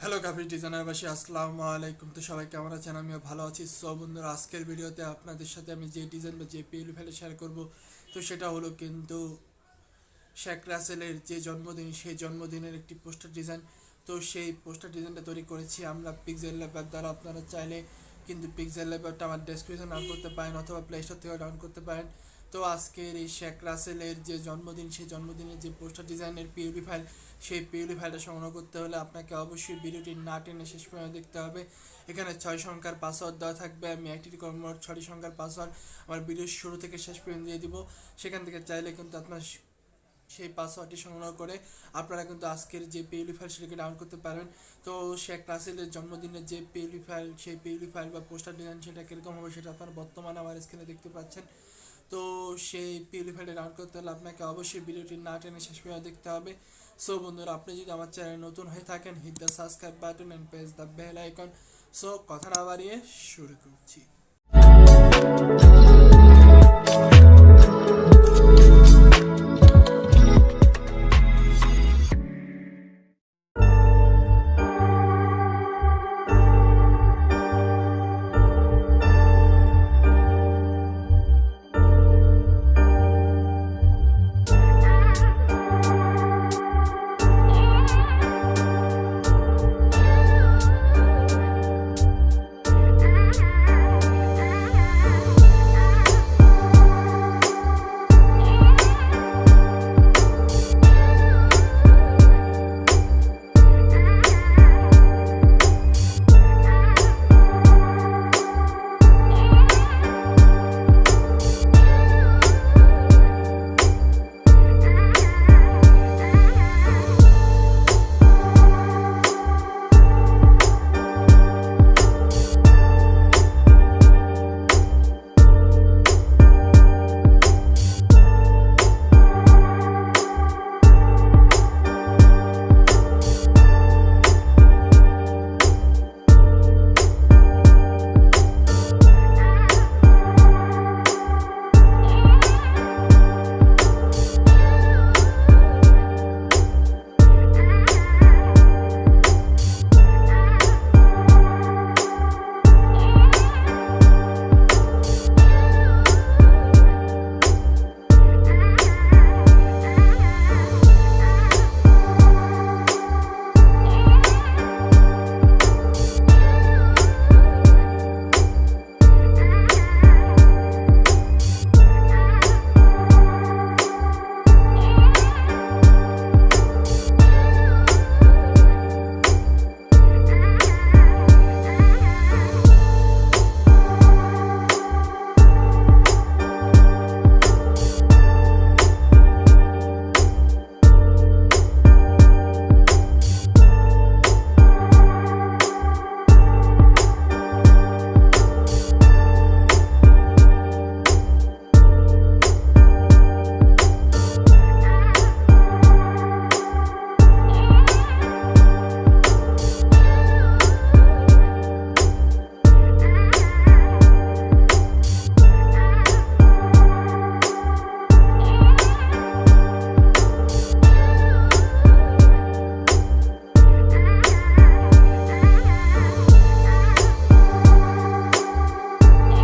Hello graphic ডিজাইনারবাসী, আসসালামু আলাইকুম। তো সবাই কেমন আছেন? আমিও ভালো আছি। সো বন্ধুরা, আজকের ভিডিওতে আপনাদের সাথে আমি যে ডিজাইন বা যে পিএলপি ফাইল শেয়ার করব, তো সেটা হলো কিন্তু শেখ রাসেলের যে জন্মদিন, সেই জন্মদিনের একটি পোস্টার ডিজাইন। তো সেই পোস্টার ডিজাইনটা তৈরি করেছি আমরা পিক্সেল ল্যাবের দ্বারা। আপনারা চাইলে কিন্তু পিক্সেল ল্যাবটা আমার ডেসক্রিপশন ডাউন করতে পারেন অথবা প্লে স্টোর থেকে ডাউন করতে পারেন। তো আজকের এই শেখ রাসেলের যে জন্মদিন, সেই জন্মদিনের যে পোস্টার ডিজাইনের পিএলপি ফাইল, সেই পিএলপি ফাইলটা সংগ্রহ করতে হলে আপনাকে অবশ্যই ভিডিওটি না টেনে শেষ পর্যন্ত দেখতে হবে। এখানে 6 সংখ্যার পাসওয়ার্ড দেওয়া থাকবে। আমি একটি মোট 6 সংখ্যার পাসওয়ার্ড আমার ভিডিওর শুরু থেকে শেষ পর্যন্ত দিয়ে দিব। সেখান থেকে চাইলে কিন্তু আপনার সেই পাসওয়ার্ডটি সংগ্রহ করে আপনারা কিন্তু আজকের যে পিএলপি ফাইল সেটাকে ডাউনলোড করতে পারবেন। তো শেখ রাসেলের জন্মদিনের যে পিএলপি ফাইল, সেই পিএলপি ফাইল বা পোস্টার ডিজাইন সেটা কীরকম হবে সেটা আপনারা বর্তমানে আমার স্ক্রিনে দেখতে পাচ্ছেন। তো সেই পিএলপি ফাইলটা ডাউনলোড করতে হলে আপনাকে অবশ্যই ভিডিওটি না টেনে শেষ পর্যন্ত দেখতে হবে। সো বন্ধুরা, আপনি যদি আমার চ্যানেল নতুন হয়ে থাকেন, hit the subscribe button and press the bell icon. So কথা না বাড়িয়ে শুরু করছি।